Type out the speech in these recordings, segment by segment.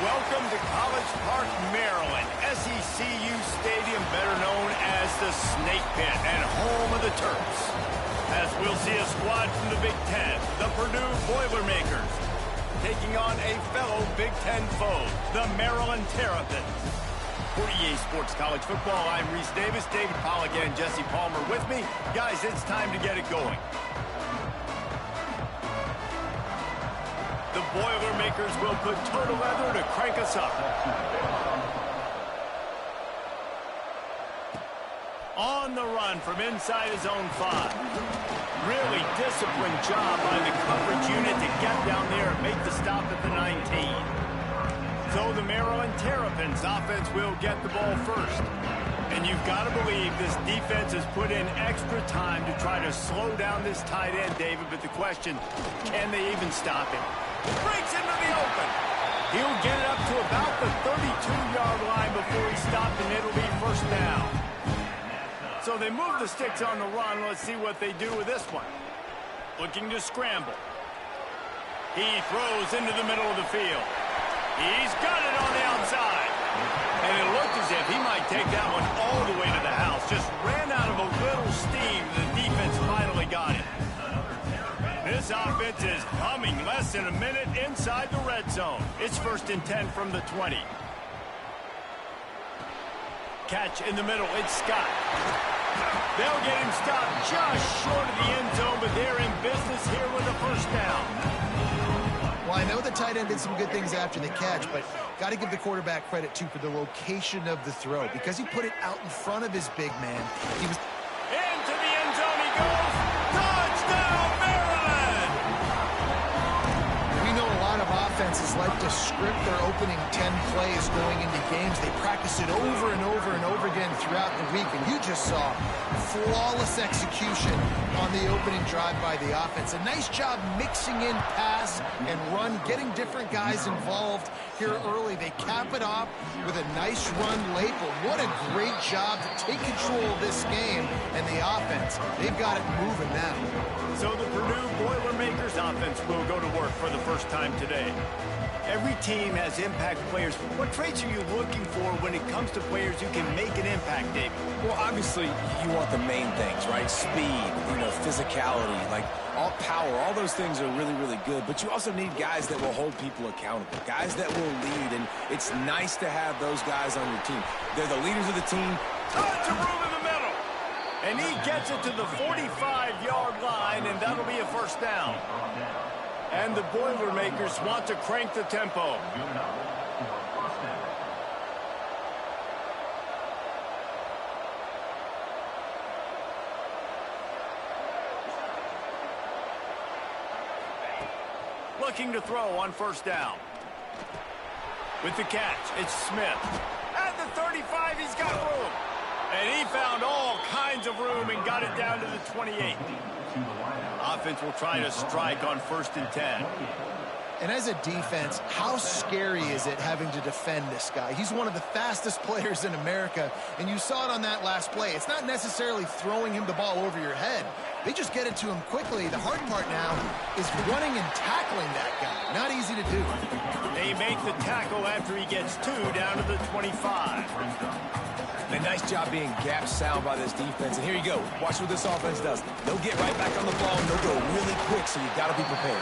Welcome to College Park, Maryland, SECU Stadium, better known as the Snake Pit and home of the Terps. As we'll see a squad from the Big Ten, the Purdue Boilermakers, taking on a fellow Big Ten foe, the Maryland Terrapins. For EA Sports College Football, I'm Reese Davis, David Pollack, and Jesse Palmer with me. Guys, it's time to get it going. The Boilermakers will put total leather to crank us up. On the run from inside his own 5. Really disciplined job by the coverage unit to get down there and make the stop at the 19. So the Maryland Terrapins offense will get the ball first. And you've got to believe this defense has put in extra time to try to slow down this tight end, David. But the question, can they even stop him? Breaks into the open. He'll get it up to about the 32-yard line before he stopped, and it'll be first down. So they move the sticks on the run. Let's see what they do with this one. Looking to scramble. He throws into the middle of the field. He's got it on the outside. And it looked as if he might take that one all the way to the house. Just ran out of a little steam. The defense finally got it. This offense is humming. Less than a minute inside the red zone. It's 1st and 10 from the 20. Catch in the middle. It's Scott. They'll get him stopped just short of the end zone, but they're in business here with a first down. Well, I know the tight end did some good things after the catch, but got to give the quarterback credit, too, for the location of the throw. Because he put it out in front of his big man, he was... Into the end zone he goes. Touchdown, Maryland! We know a lot of offenses like to script their opening 10 plays going into games. They practice it over and over and over again throughout the week, and you just saw flawless execution on the opening drive by the offense. A nice job mixing in pass and run, getting different guys involved here early. They cap it off with a nice run late, but what a great job to take control of this game and the offense. They've got it moving now. So the Purdue Boilermakers offense will go to work for the first time today. Every team has impact players. What traits are you looking for when it comes to players who can make an impact, David? Well, obviously, you want the main things, right? Speed, physicality, like all power, all those things are really, really good. But you also need guys that will hold people accountable, guys that will lead. And it's nice to have those guys on your team. They're the leaders of the team. Tons of room in the middle. And he gets it to the 45-yard line, and that'll be a first down. And the Boilermakers want to crank the tempo. Looking to throw on first down. With the catch, it's Smith. At the 35, he's got room. And he found all kinds of room and got it down to the 28. Offense will try to strike on 1st and 10. And as a defense, how scary is it having to defend this guy? He's one of the fastest players in America, and you saw it on that last play. It's not necessarily throwing him the ball over your head. They just get it to him quickly. The hard part now is running and tackling that guy. Not easy to do. They make the tackle after he gets 2 down to the 25. A nice job being gap sound by this defense. And here you go. Watch what this offense does. They'll get right back on the ball, and they'll go really quick, so you've got to be prepared.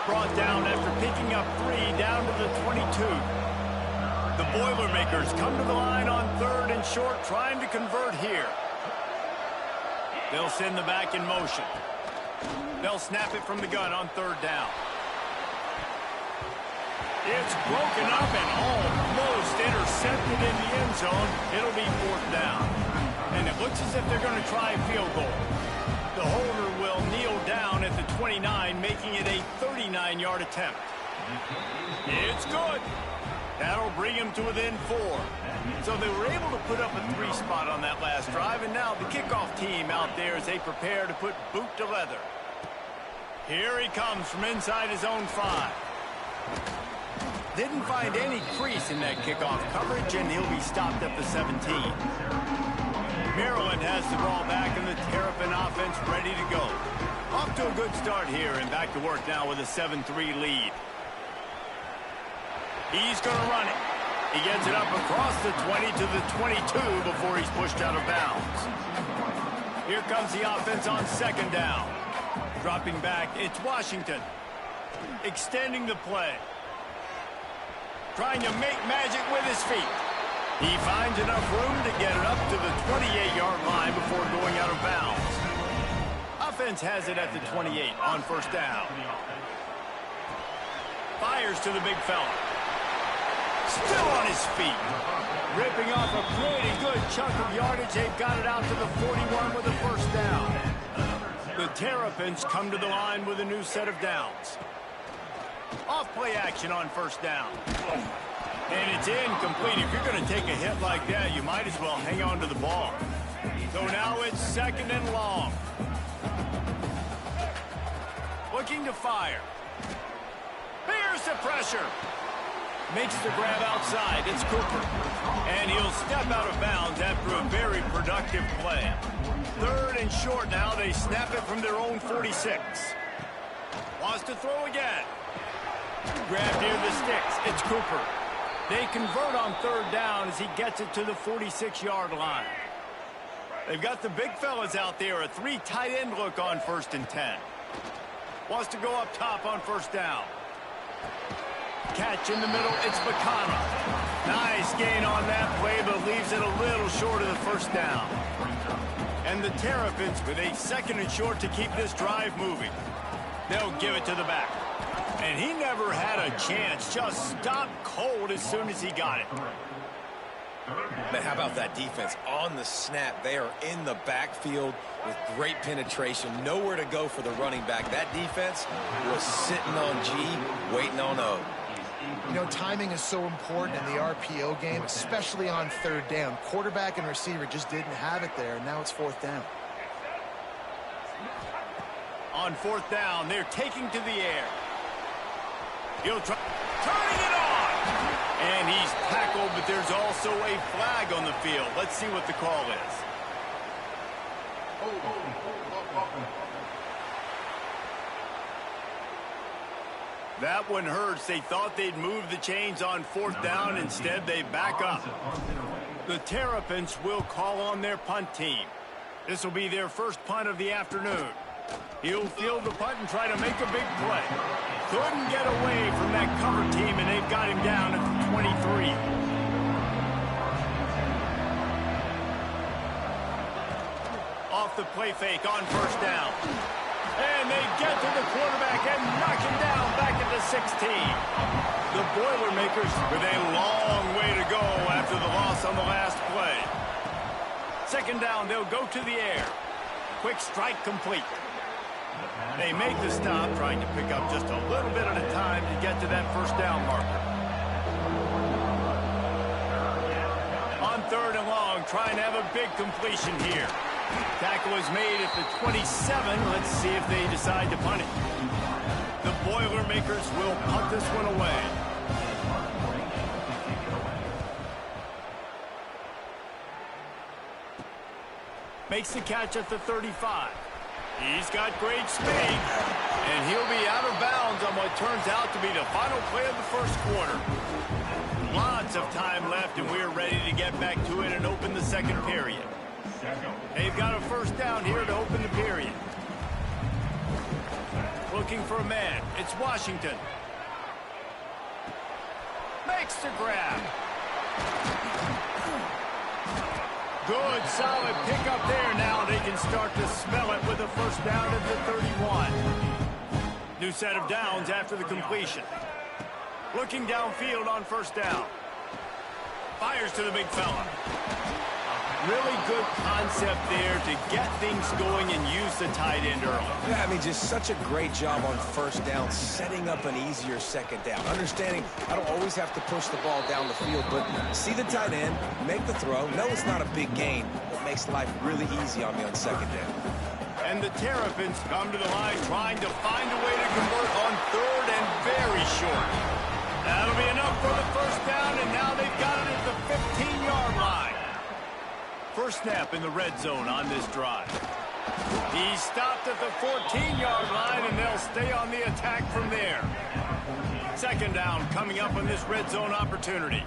Brought down after picking up 3 down to the 22. The Boilermakers come to the line on 3rd and short, trying to convert here. They'll send the back in motion. They'll snap it from the gun on 3rd down. It's broken up and almost intercepted in the end zone. It'll be 4th down. And it looks as if they're going to try a field goal. The holder will kneel down at the 29, making it a 39-yard attempt. It's good. That'll bring him to within 4. So they were able to put up a 3 spot on that last drive, and now the kickoff team out there as they prepare to put boot to leather. Here he comes from inside his own 5. Didn't find any crease in that kickoff coverage, and he'll be stopped at the 17. Maryland has the ball back, and the Terrapin offense ready to go. Off to a good start here, and back to work now with a 7-3 lead. He's going to run it. He gets it up across the 20 to the 22 before he's pushed out of bounds. Here comes the offense on second down. Dropping back, it's Washington. Extending the play. Trying to make magic with his feet. He finds enough room to get it up to the 28-yard line before going out of bounds. Offense has it at the 28 on first down. Fires to the big fella. Still on his feet. Ripping off a pretty good chunk of yardage. They've got it out to the 41 with a first down. The Terrapins come to the line with a new set of downs. Off play action on first down. And it's incomplete. If you're going to take a hit like that, you might as well hang on to the ball. So now it's second and long. Looking to fire. Here's the pressure. Makes the grab outside. It's Cooper. And he'll step out of bounds after a very productive play. Third and short now. They snap it from their own 46. Wants to throw again. Grab near the sticks. It's Cooper. They convert on third down as he gets it to the 46-yard line. They've got the big fellas out there. A 3 tight end look on first and 10. Wants to go up top on first down. Catch in the middle, it's McConnell. Nice gain on that play, but leaves it a little short of the first down. And the Terrapins with a second and short to keep this drive moving. They'll give it to the back. And he never had a chance, just stopped cold as soon as he got it. Man, how about that defense? On the snap, they are in the backfield with great penetration. Nowhere to go for the running back. That defense was sitting on G, waiting on O. You know, timing is so important in the RPO game, especially on third down. Quarterback and receiver just didn't have it there, and now it's fourth down. On fourth down, they're taking to the air. He'll try, turning it on. And he's tackled, but there's also a flag on the field. Let's see what the call is. That one hurts. They thought they'd move the chains on fourth down. Instead, they back up. The Terrapins will call on their punt team. This will be their first punt of the afternoon. He'll field the punt and try to make a big play. Couldn't get away from that cover team, and they've got him down at the 23. Off the play fake on first down. And they get to the quarterback and knock him down back at the 16. The Boilermakers with a long way to go after the loss on the last play. Second down, they'll go to the air. Quick strike complete. They make the stop, trying to pick up just a little bit at a time to get to that first down marker. On third and long, trying to have a big completion here. Tackle is made at the 27. Let's see if they decide to punt it. The Boilermakers will punt this one away. Makes the catch at the 35. He's got great speed, and he'll be out of bounds on what turns out to be the final play of the first quarter. Lots of time left, and we're ready to get back to it and open the second period. They've got a first down here to open the period. Looking for a man. It's Washington. Makes the grab. Good, solid pickup there. Now they can start to smell it with a first down at the 31. New set of downs after the completion. Looking downfield on first down. Fires to the big fella. Really good concept there to get things going and use the tight end early. Yeah, I mean, just such a great job on first down, setting up an easier second down. Understanding I don't always have to push the ball down the field, but see the tight end, make the throw. No, it's not a big gain. It makes life really easy on me on second down. And the Terrapins come to the line trying to find a way to convert on third and very short. That'll be enough for the first down, and now they've got it at the 15-yard line. First snap in the red zone on this drive. He stopped at the 14-yard line, and they'll stay on the attack from there. Second down coming up on this red zone opportunity.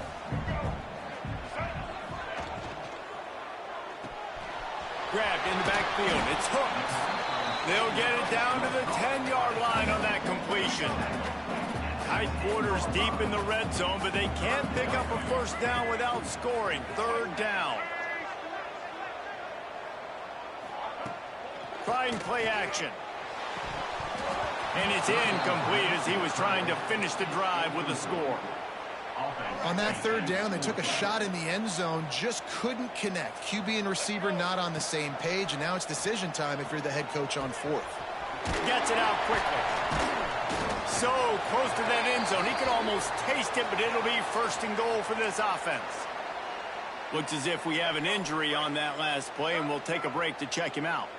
Grabbed in the backfield. It's hooked. They'll get it down to the 10-yard line on that completion. Tight quarters deep in the red zone, but they can't pick up a first down without scoring. Third down. Trying play action. And it's incomplete as he was trying to finish the drive with a score. On that third down, they took a shot in the end zone, just couldn't connect. QB and receiver not on the same page, and now it's decision time if you're the head coach on fourth. Gets it out quickly. So close to that end zone. He could almost taste it, but it'll be first and goal for this offense. Looks as if we have an injury on that last play, and we'll take a break to check him out.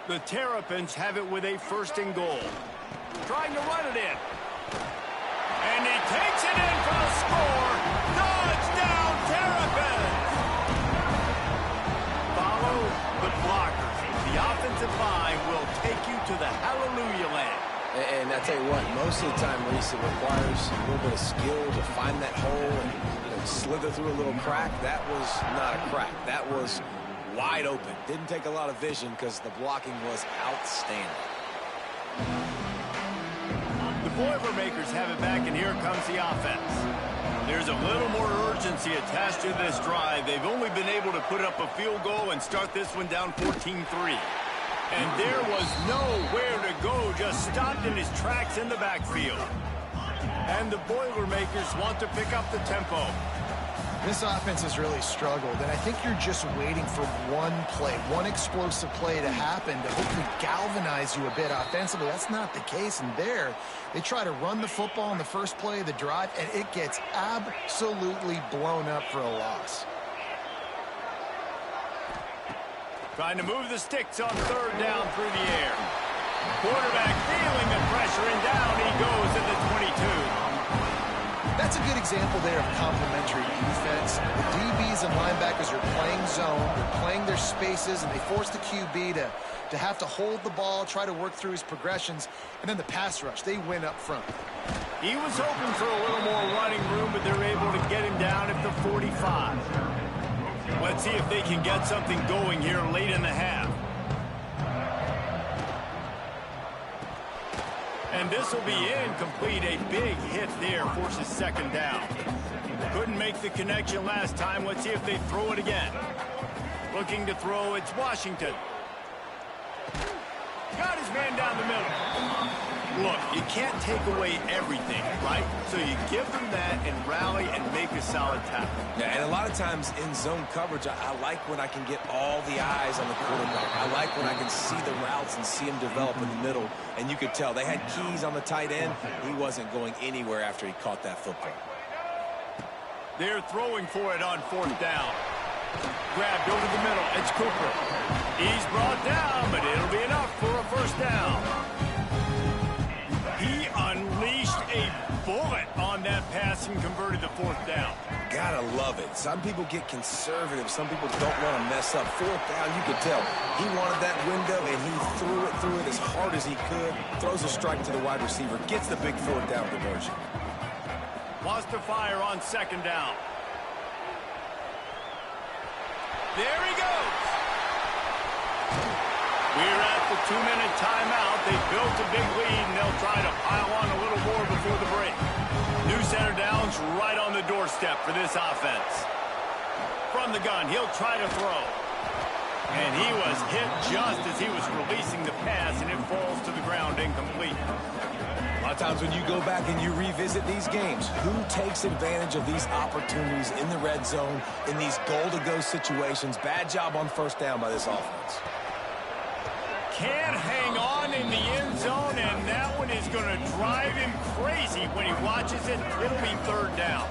The Terrapins have it with a first and goal. Trying to run it in. And he takes it in for a score. Touchdown, Terrapins! Follow the blockers. The offensive line will take you to the hallelujah land. And I tell you what, most of the time, Reese, it requires a little bit of skill to find that hole and slither through a little crack. That was not a crack. That was wide open. Didn't take a lot of vision because the blocking was outstanding. The Boilermakers have it back, and here comes the offense. There's a little more urgency attached to this drive. They've only been able to put up a field goal and start this one down 14-3. And there was nowhere to go, just stopped in his tracks in the backfield. And the Boilermakers want to pick up the tempo. This offense has really struggled, and I think you're just waiting for one play, one explosive play to happen to hopefully galvanize you a bit offensively. That's not the case, and there they try to run the football in the first play of the drive, and it gets absolutely blown up for a loss. Trying to move the sticks on third down through the air. Quarterback feeling the pressure, and down he goes at the 22. That's a good example there of complementary defense. The DBs and linebackers are playing zone, they're playing their spaces, and they force the QB to have to hold the ball, try to work through his progressions, and then the pass rush, they win up front. He was hoping for a little more running room, but they're able to get him down at the 45. Let's see if they can get something going here late in the half. And this will be incomplete. A big hit there forces second down. Couldn't make the connection last time. Let's see if they throw it again. Looking to throw, it's Washington. Got his man down the middle. Look, you can't take away everything, right? So you give them that and rally and make a solid tackle. Yeah, and a lot of times in zone coverage, I like when I can get all the eyes on the quarterback. I like when I can see the routes and see him develop in the middle. And you could tell they had keys on the tight end. He wasn't going anywhere after he caught that football. They're throwing for it on fourth down. Grabbed over the middle. It's Cooper. He's brought down, but it'll be enough for a first down. He unleashed a bullet on that pass and converted the fourth down. Gotta love it. Some people get conservative. Some people don't want to mess up. Fourth down, you could tell. He wanted that window, and he threw it as hard as he could. Throws a strike to the wide receiver. Gets the big fourth down conversion. Wants to fire on second down. There he goes. We're at the 2-minute timeout. They built a big lead, and they'll try to pile on a little more before the break. New center downs right on the doorstep for this offense. From the gun, he'll try to throw. And he was hit just as he was releasing the pass, and it falls to the ground incomplete. A lot of times when you go back and you revisit these games, who takes advantage of these opportunities in the red zone, in these goal-to-go situations? Bad job on first down by this offense. Can't hang on in the end zone, and that one is going to drive him crazy when he watches it. It'll be third down.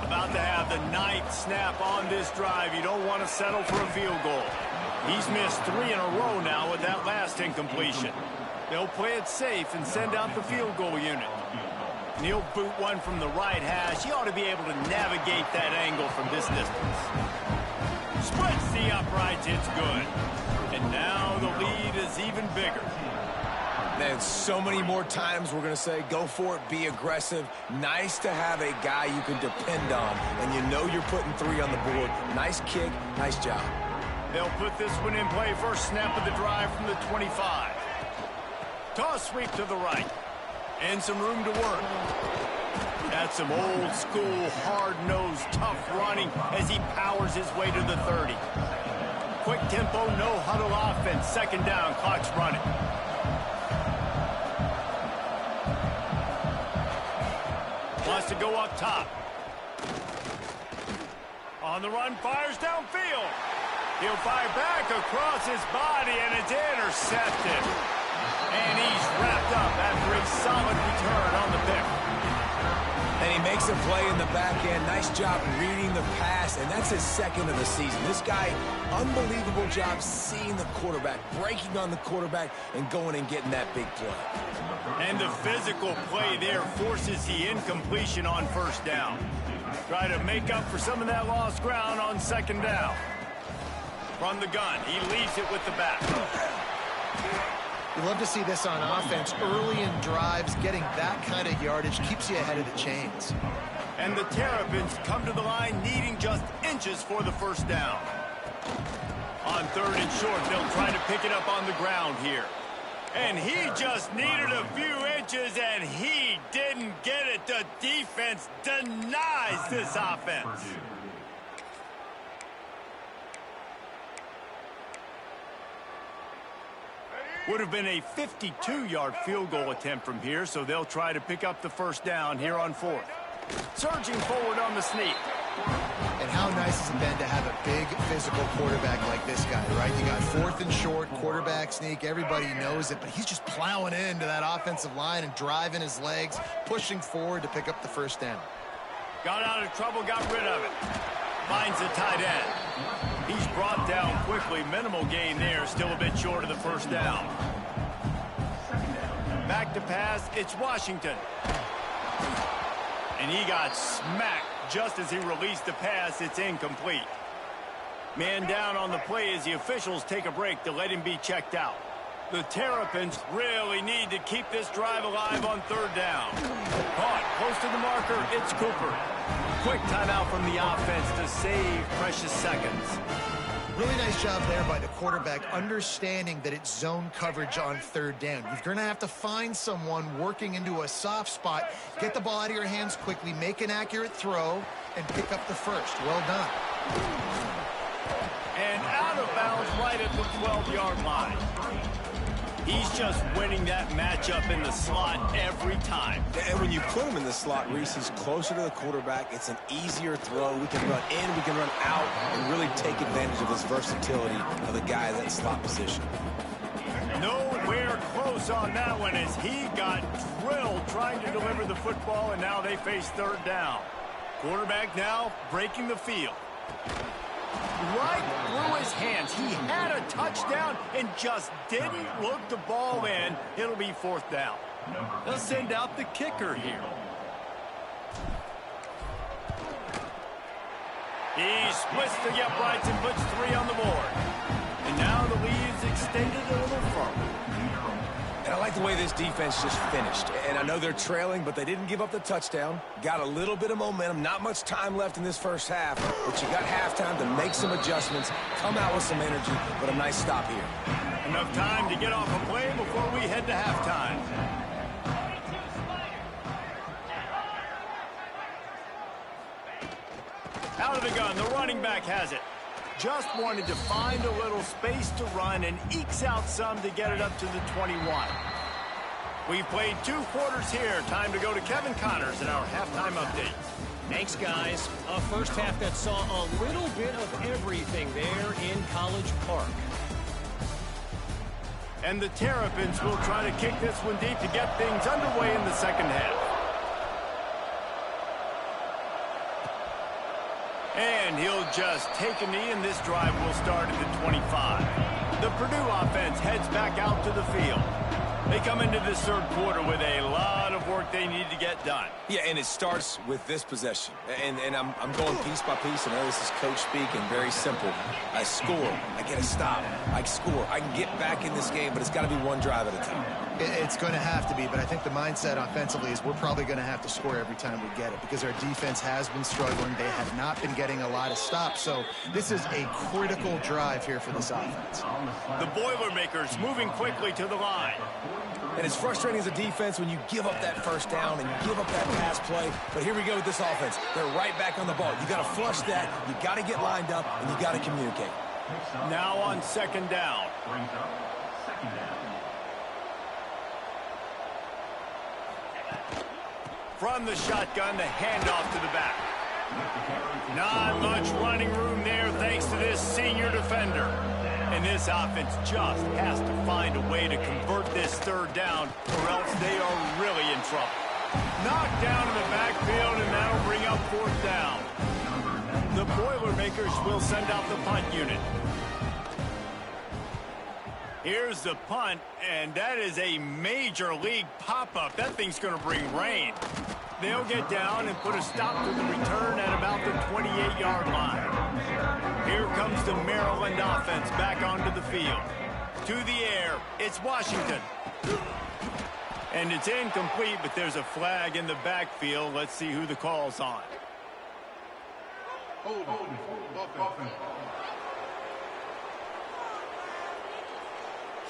About to have the 9th snap on this drive. You don't want to settle for a field goal. He's missed 3 in a row now with that last incompletion. They'll play it safe and send out the field goal unit. And he'll boot one from the right hash. He ought to be able to navigate that angle from this distance. Splits the uprights, it's good. And now the lead is even bigger. Man, so many more times we're going to say, go for it, be aggressive. Nice to have a guy you can depend on, and you know you're putting 3 on the board. Nice kick, nice job. They'll put this one in play. First snap of the drive from the 25. Toss sweep to the right. And some room to work. That's some old school, hard-nosed, tough running as he powers his way to the 30. Quick tempo, no huddle offense. Second down, clock's running. Wants to go up top. On the run, fires downfield. He'll fire back across his body, and it's intercepted. And he's wrapped up after a solid return on the pick. And he makes a play in the back end. Nice job reading the pass, and that's his second of the season. This guy, unbelievable job seeing the quarterback, breaking on the quarterback, and going and getting that big play. And the physical play there forces the incompletion on first down. Try to make up for some of that lost ground on second down. From the gun, he leaves it with the back. You love to see this on offense. Early in drives, getting that kind of yardage keeps you ahead of the chains. And the Terrapins come to the line needing just inches for the first down. On third and short, they'll try to pick it up on the ground here. And he just needed a few inches, and he didn't get it. The defense denies this offense. Would have been a 52-yard field goal attempt from here, so they'll try to pick up the first down here on fourth. Surging forward on the sneak. And how nice has it been to have a big physical quarterback like this guy, right? You got fourth and short, quarterback sneak, everybody knows it, but he's just plowing into that offensive line and driving his legs, pushing forward to pick up the first down. Got out of trouble, got rid of it. Finds the tight end. He's brought down quickly. Minimal gain there, still a bit short of the first down. Back to pass, it's Washington. And he got smacked just as he released the pass. It's incomplete. Man down on the play as the officials take a break to let him be checked out. The Terrapins really need to keep this drive alive on third down. Caught close to the marker, it's Cooper. Quick timeout from the offense to save precious seconds. Really nice job there by the quarterback, understanding that it's zone coverage on third down. You're going to have to find someone working into a soft spot, get the ball out of your hands quickly, make an accurate throw, and pick up the first. Well done. And out of bounds right at the 12-yard line. He's just winning that matchup in the slot every time. And when you put him in the slot, Reese, he's closer to the quarterback. It's an easier throw. We can run in, we can run out, and really take advantage of this versatility of the guy in that slot position. Nowhere close on that one as he got drilled trying to deliver the football, and now they face third down. Quarterback now breaking the field. Right through his hands. He had a touchdown and just didn't look the ball in. It'll be fourth down. They'll send out the kicker here. He splits the uprights and puts 3 on the board. And now the lead's extended a little further. And I like the way this defense just finished. And I know they're trailing, but they didn't give up the touchdown. Got a little bit of momentum. Not much time left in this first half, but you got halftime to make some adjustments, come out with some energy, but a nice stop here. Enough time to get off a play before we head to halftime. Out of the gun, the running back has it. Just wanted to find a little space to run and ekes out some to get it up to the 21. We've played 2 quarters here. Time to go to Kevin Connors in our halftime update. Thanks, guys. A first half that saw a little bit of everything there in College Park. And the Terrapins will try to kick this one deep to get things underway in the second half. And he'll just take a knee, and this drive will start at the 25. The Purdue offense heads back out to the field. They come into this third quarter with a lot of work they need to get done. Yeah, and it starts with this possession. And I'm going piece by piece. I know this is coach speaking, very simple. I score. I get a stop. I score. I can get back in this game, but it's got to be one drive at a time. It's going to have to be, but I think the mindset offensively is we're probably going to have to score every time we get it because our defense has been struggling. They have not been getting a lot of stops, so this is a critical drive here for this offense. The Boilermakers moving quickly to the line. And it's frustrating as a defense when you give up that first down and give up that pass play. But here we go with this offense. They're right back on the ball. You got to flush that. You got to get lined up, and you got to communicate. Now on second down. From the shotgun, the handoff to the back. Not much running room there thanks to this senior defender. And this offense just has to find a way to convert this third down or else they are really in trouble. Knocked down in the backfield, and that'll bring up fourth down. The Boilermakers will send out the punt unit. Here's the punt, and that is a major league pop-up. That thing's going to bring rain. They'll get down and put a stop to the return at about the 28-yard line. Here comes the Maryland offense back onto the field. To the air, it's Washington. And it's incomplete, but there's a flag in the backfield. Let's see who the call's on.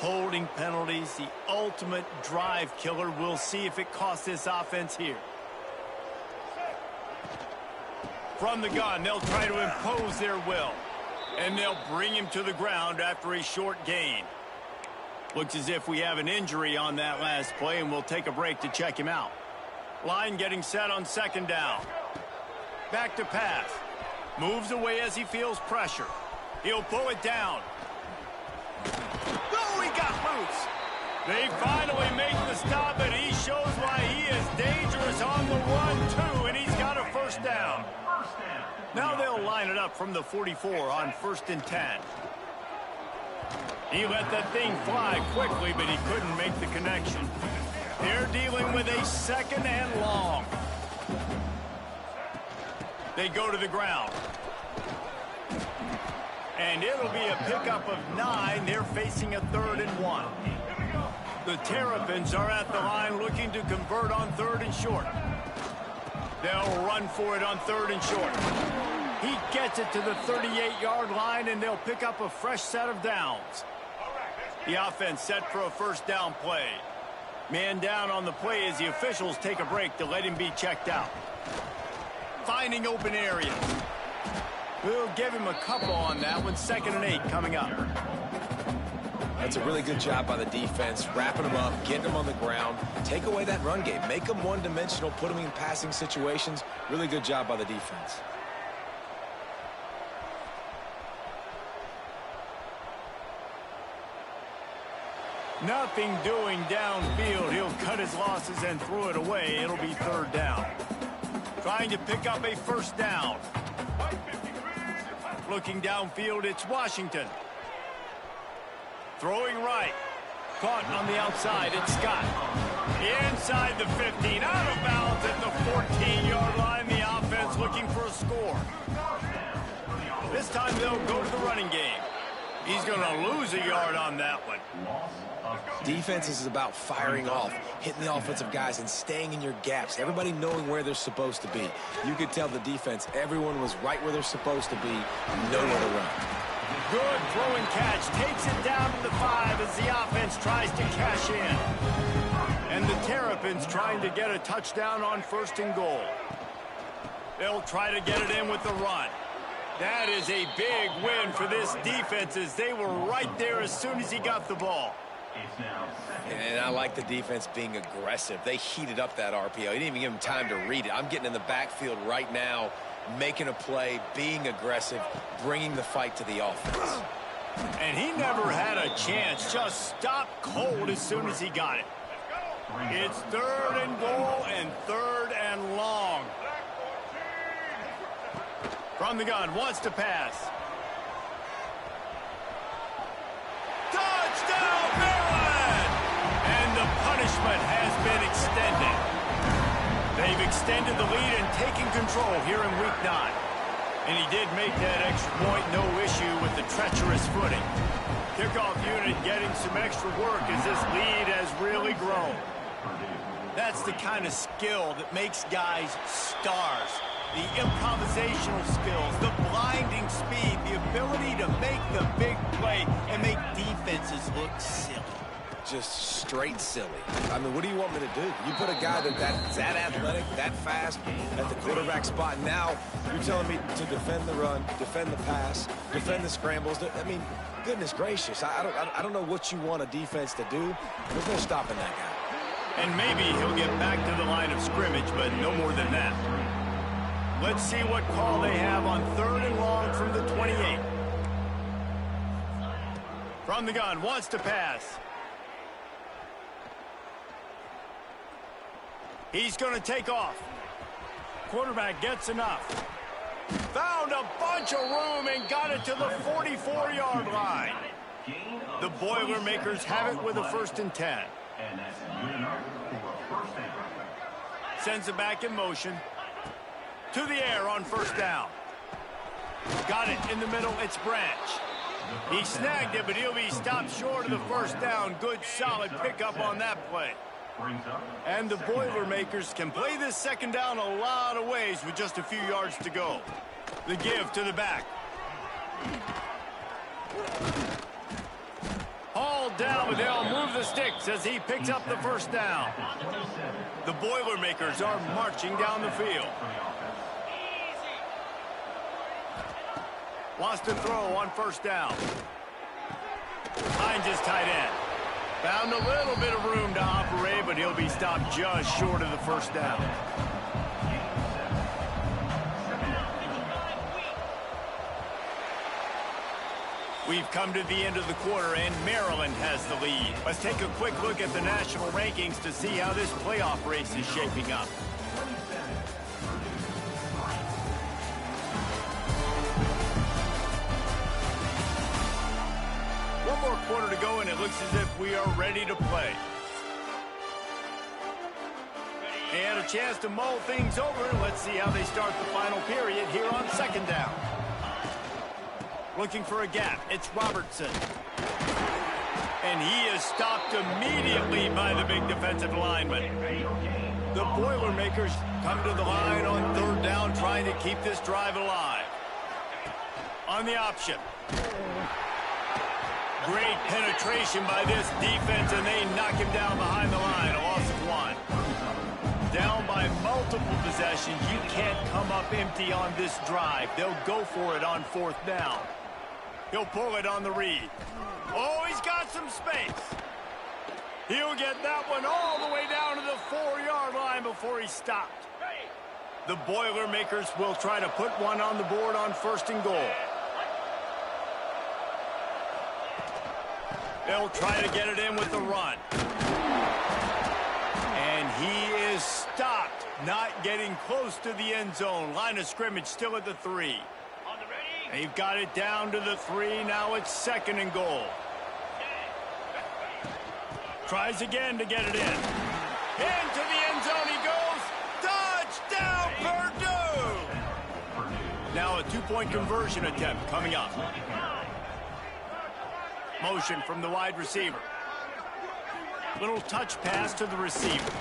Holding penalties, the ultimate drive killer. We'll see if it costs this offense here. From the gun, they'll try to impose their will. And they'll bring him to the ground after a short gain. Looks as if we have an injury on that last play, and we'll take a break to check him out. Line getting set on second down. Back to pass. Moves away as he feels pressure. He'll pull it down. Oh, he got loose. They finally make the stop, and he shows why he is dangerous on the run, too, and he's got a first down. Now they'll line it up from the 44 on 1st and 10. He let that thing fly quickly, but he couldn't make the connection. They're dealing with a second and long. They go to the ground. And it'll be a pickup of 9. They're facing a 3rd and 1. The Terrapins are at the line looking to convert on 3rd and short. They'll run for it on 3rd and short. He gets it to the 38-yard line, and they'll pick up a fresh set of downs. The offense set for a first down play. Man down on the play as the officials take a break to let him be checked out. Finding open areas. We'll give him a couple on that one. 2nd and 8 coming up. That's a really good job by the defense, wrapping them up, getting them on the ground. Take away that run game. Make them one-dimensional, put them in passing situations. Really good job by the defense. Nothing doing downfield. He'll cut his losses and throw it away. It'll be 3rd down. Trying to pick up a first down. Looking downfield, it's Washington. Throwing right. Caught on the outside, it's Scott. Inside the 15, out of bounds at the 14-yard line. The offense looking for a score. This time they'll go to the running game. He's going to lose a yard on that one. Defense is about firing off, hitting the offensive guys, and staying in your gaps. Everybody knowing where they're supposed to be. You could tell the defense, everyone was right where they're supposed to be, nowhere to run. Good throwing catch. Takes it down to the 5 as the offense tries to cash in. And the Terrapins trying to get a touchdown on 1st and goal. They'll try to get it in with the run. That is a big win for this defense as they were right there as soon as he got the ball. And I like the defense being aggressive. They heated up that RPO. He didn't even give him time to read it. I'm getting in the backfield right now, making a play, being aggressive, bringing the fight to the offense. And he never had a chance. Just stopped cold as soon as he got it. It's 3rd and goal and 3rd and long. From the gun, wants to pass. Touchdown, Maryland! And the punishment has been extended. They've extended the lead and taken control here in Week 9. And he did make that extra point, no issue with the treacherous footing. Kickoff unit getting some extra work as this lead has really grown. That's the kind of skill that makes guys stars. The improvisational skills, the blinding speed, the ability to make the big play and make defenses look silly. Just straight silly. I mean, what do you want me to do? You put a guy that's that athletic, that fast at the quarterback spot. Now you're telling me to defend the run, defend the pass, defend the scrambles. I mean, goodness gracious. I don't know what you want a defense to do. There's no stopping that guy. And maybe he'll get back to the line of scrimmage, but no more than that. Let's see what call they have on 3rd and long from the 28. From the gun, wants to pass. He's going to take off. Quarterback gets enough. Found a bunch of room and got it to the 44-yard line. The Boilermakers have it with a 1st and 10. Sends it back in motion. To the air on 1st down. Got it in the middle. It's Branch. He snagged it, but he'll be stopped short of the 1st down. Good, solid pickup on that play. And the Boilermakers can play this 2nd down a lot of ways with just a few yards to go. The give to the back. Hauled down, but they'll move the sticks as he picks up the 1st down. The Boilermakers are marching down the field. Wants to throw on 1st down. Finds his tight end. Found a little bit of room to operate, but he'll be stopped just short of the 1st down. We've come to the end of the quarter, and Maryland has the lead. Let's take a quick look at the national rankings to see how this playoff race is shaping up. One more quarter to go, and it looks as if we are ready to play. They had a chance to mull things over. Let's see how they start the final period here on 2nd down. Looking for a gap. It's Robertson. And he is stopped immediately by the big defensive lineman. The Boilermakers come to the line on 3rd down, trying to keep this drive alive. On the option. Great penetration by this defense, and they knock him down behind the line. A loss of 1. Down by multiple possessions. You can't come up empty on this drive. They'll go for it on 4th down. He'll pull it on the read. Oh, he's got some space. He'll get that one all the way down to the 4-yard line before he's stopped. The Boilermakers will try to put one on the board on 1st and goal. They'll try to get it in with the run. And he is stopped, not getting close to the end zone. Line of scrimmage still at the 3. They've got it down to the 3. Now it's 2nd and goal. Tries again to get it in. Into the end zone he goes. Touchdown, Purdue! Now a 2-point conversion attempt coming up. Motion from the wide receiver. Little touch pass to the receiver.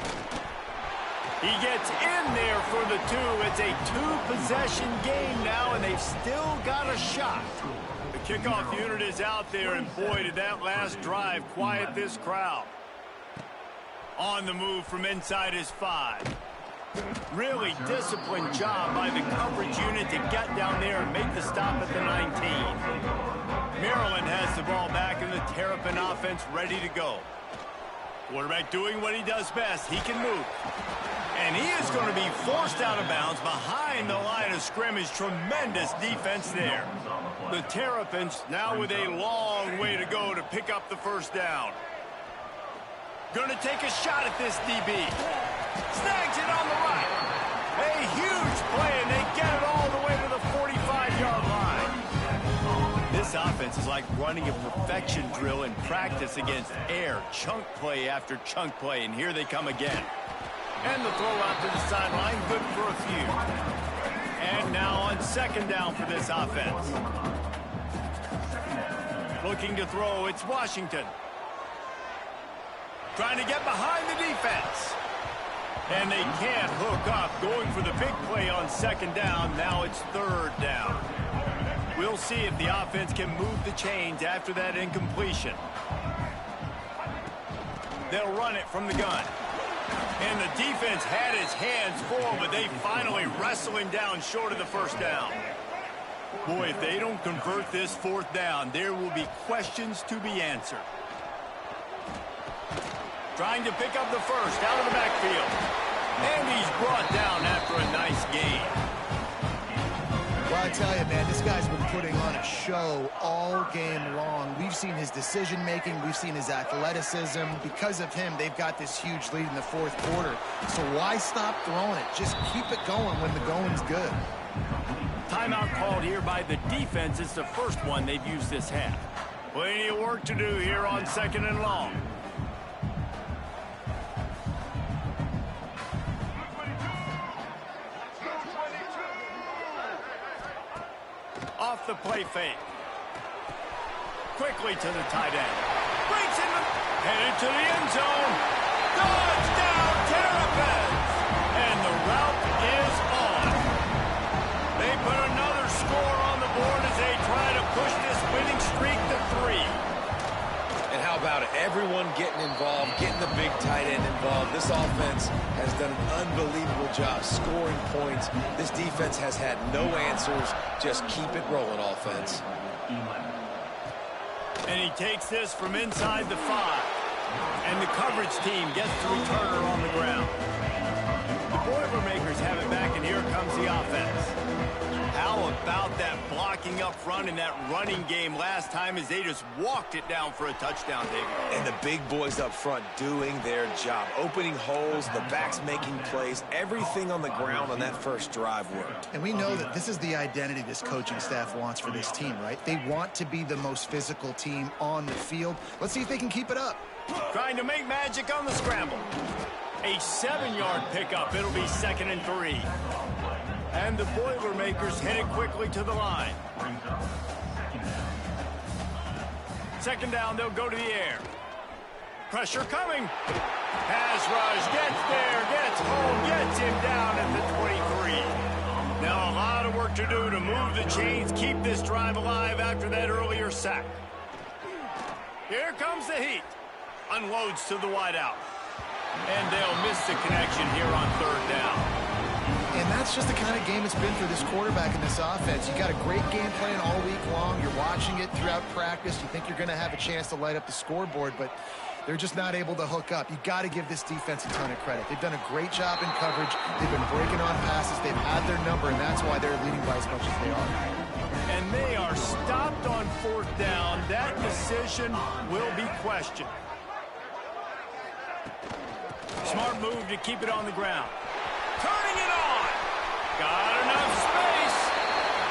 He gets in there for the 2. It's a 2-possession game now, and they've still got a shot. The kickoff unit is out there, and boy, did that last drive quiet this crowd. On the move from inside his 5. Really disciplined job by the coverage unit to get down there and make the stop at the 19. Maryland has the ball back, and the Terrapin offense ready to go. Quarterback doing what he does best. He can move. And he is going to be forced out of bounds behind the line of scrimmage. Tremendous defense there. The Terrapins now with a long way to go to pick up the 1st down. Going to take a shot at this DB. Snags it on the right. A huge play, and they get it all the way to the 45-yard line. This offense is like running a perfection drill in practice against air. Chunk play after chunk play, and here they come again. And the throw out to the sideline, good for a few. And now on 2nd down for this offense. Looking to throw, it's Washington. Trying to get behind the defense. And they can't hook up, going for the big play on second down. Now it's third down. We'll see if the offense can move the chains after that incompletion. They'll run it from the gun. And the defense had his hands full, but they finally wrestle him down short of the first down. Boy, if they don't convert this fourth down, there will be questions to be answered. Trying to pick up the first out of the backfield. And he's brought down after a nice gain. Well, I tell you, man, this guy's been putting on a show all game long. We've seen his decision-making. We've seen his athleticism. Because of him, they've got this huge lead in the fourth quarter. So why stop throwing it? Just keep it going when the going's good. Timeout called here by the defense. It's the first one they've used this half. Plenty of work to do here on second and long. Off the play fake. Quickly to the tight end. Breaks in the... Headed to the end zone. Touchdown, Terrapins! And the route is on. They put another score on the board as they try to push this winning streak to 3. And how about it? Everyone getting involved, getting the big tight end involved. This offense has done an unbelievable job scoring points. This defense has had no answers. Just keep it rolling, offense. And he takes this from inside the 5. And the coverage team gets the returner on the ground. The Boilermakers have it back, and here comes the offense. How about that blocking up front in that running game last time as they just walked it down for a touchdown, David? And the big boys up front doing their job. Opening holes, the backs making plays. Everything on the ground on that first drive worked. And we know that this is the identity this coaching staff wants for this team, right? They want to be the most physical team on the field. Let's see if they can keep it up. Trying to make magic on the scramble. A 7-yard pickup. It'll be 2nd and 3. And the Boilermakers headed quickly to the line. Second down, they'll go to the air. Pressure coming. Pass rush, gets there, gets home, gets him down at the 23. Now a lot of work to do to move the chains, keep this drive alive after that earlier sack. Here comes the heat. Unloads to the wideout. And they'll miss the connection here on third down. And that's just the kind of game it's been for this quarterback in this offense. You got a great game plan all week long. You're watching it throughout practice. You think you're going to have a chance to light up the scoreboard, but they're just not able to hook up. You got to give this defense a ton of credit. They've done a great job in coverage. They've been breaking on passes. They've had their number, and that's why they're leading by as much as they are. And they are stopped on fourth down. That decision will be questioned. Smart move to keep it on the ground. Turning it on. Got enough space.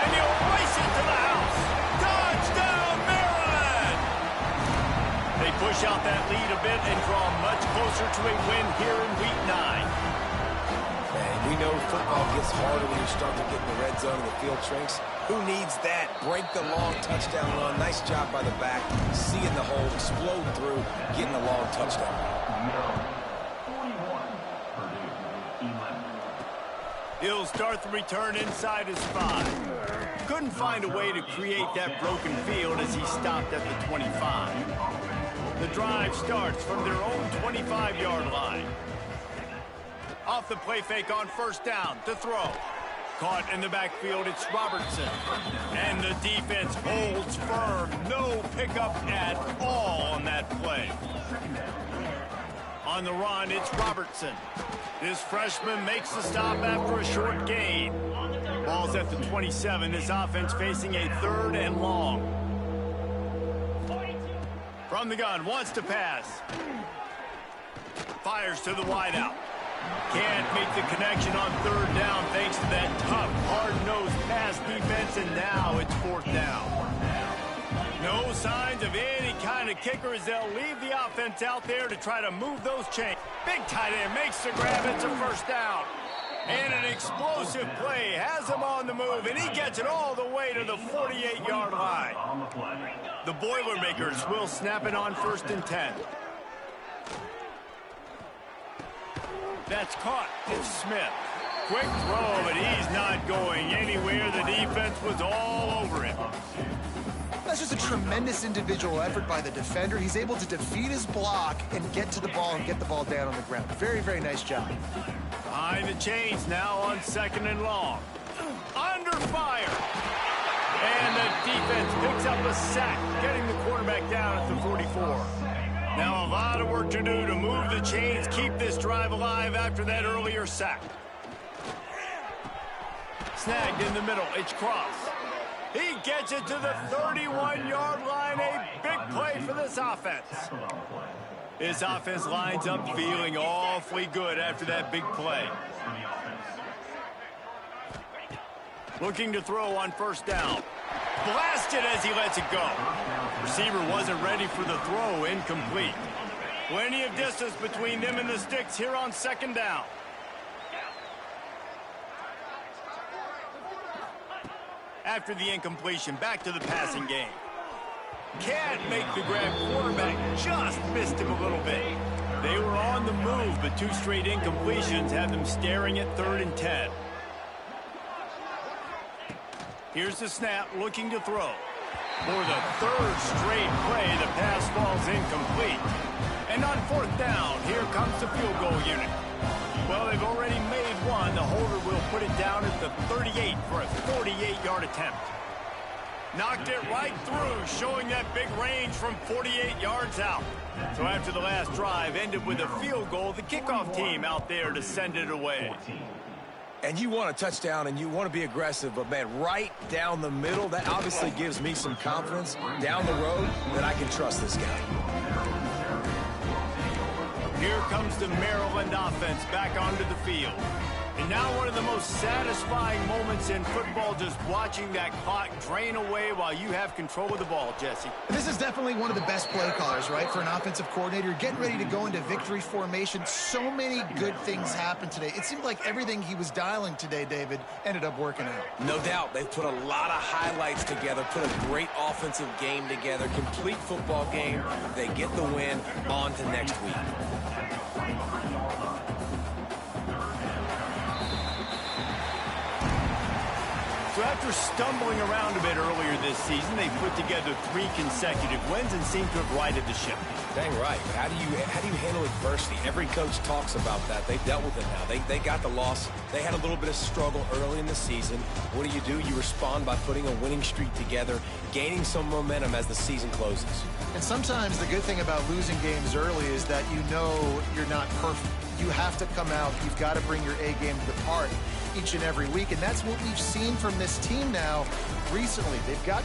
And he'll race it to the house. Touchdown, Maryland! They push out that lead a bit and draw much closer to a win here in Week 9. Man, we know football gets harder when you start to get in the red zone and the field shrinks. Who needs that? Break the long touchdown run. Nice job by the back. Seeing the hole, explode through, getting a long touchdown. He'll start the return inside his 5. Couldn't find a way to create that broken field as he stopped at the 25. The drive starts from their own 25-yard line. Off the play fake on first down to throw. Caught in the backfield, it's Robertson. And the defense holds firm. No pickup at all on that play. On the run, it's Robertson. This freshman makes the stop after a short gain. Ball's at the 27. This offense facing a 3rd and long. From the gun, wants to pass. Fires to the wideout. Can't make the connection on 3rd down thanks to that tough, hard-nosed pass defense, and now it's 4th down. No signs of any kind of kicker as they'll leave the offense out there to try to move those chains. Big tight end makes the grab. It's a 1st down. And an explosive play has him on the move, and he gets it all the way to the 48-yard line. The Boilermakers will snap it on 1st and 10. That's caught. It's Smith. Quick throw, but he's not going anywhere. The defense was all over him. That's just a tremendous individual effort by the defender. He's able to defeat his block and get to the ball and get the ball down on the ground. Very, very nice job. Behind the chains now on 2nd and long. Under fire. And the defense picks up a sack, getting the quarterback down at the 44. Now a lot of work to do to move the chains, keep this drive alive after that earlier sack. Snagged in the middle. It's Cross. He gets it to the 31-yard line. A big play for this offense. This offense lines up feeling awfully good after that big play. Looking to throw on 1st down. Blasted as he lets it go. Receiver wasn't ready for the throw. Incomplete. Plenty of distance between them and the sticks here on 2nd down. After the incompletion, back to the passing game. Can't make the grab. Quarterback just missed him a little bit. They were on the move, but 2 straight incompletions had them staring at 3rd and 10. Here's the snap, looking to throw. For the 3rd straight play, the pass falls incomplete. And on 4th down, here comes the field goal unit. Well, they've already made one. The holder will put it down at the 38 for a 48-yard attempt. Knocked it right through, showing that big range from 48 yards out. So after the last drive ended with a field goal, the kickoff team out there to send it away. And you want a touchdown and you want to be aggressive, but, man, right down the middle, that obviously gives me some confidence down the road that I can trust this guy. Here comes the Maryland offense back onto the field. And now one of the most satisfying moments in football, just watching that clock drain away while you have control of the ball, Jesse. This is definitely one of the best play callers, right, for an offensive coordinator. Getting ready to go into victory formation. So many good things happened today. It seemed like everything he was dialing today, David, ended up working out. No doubt. They've put a lot of highlights together, put a great offensive game together, complete football game. They get the win. On to next week. So after stumbling around a bit earlier this season, they put together 3 consecutive wins and seem to have righted the ship. Dang right. But how do you handle adversity? Every coach talks about that. They've dealt with it now. They got the loss. They had a little bit of struggle early in the season. What do? You respond by putting a winning streak together, gaining some momentum as the season closes. And sometimes the good thing about losing games early is that you know you're not perfect. You have to come out. You've got to bring your A game to the party each and every week. And that's what we've seen from this team now recently. They've got